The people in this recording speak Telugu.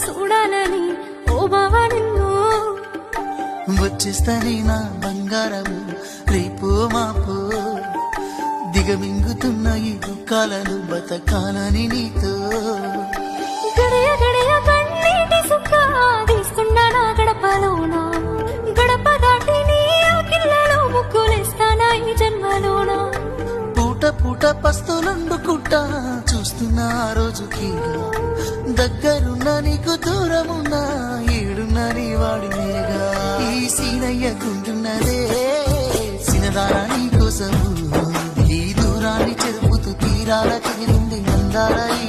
చూడాలని ఓ బావా నిన్ను. వచ్చేస్తానే నా బంగారము రేపో మాపో, దిగమింగుతున్న ఈ దుఃఖాలను బతకాలని నీతో. గడియ గడియ కన్నీటి సుక్క తీస్తున్నా నా గడపలోన, గడప దాటి నీ కిల్లలో ముగ్గులేస్తానా ఈ జన్మలోన. పూట పూట పస్తులండుకుంటా చూస్తున్నా ఆ రోజుకి, దగ్గరున్న నీకు దూరమున్నా ఏడున్న నీ వాడినేగా. ఈ సీనయ్యకుంటున్నదే సినదారా నీ కోసము, ఈ దూరాన్ని చెరుపుతూ తీరాల చేరింది అందాల ఈ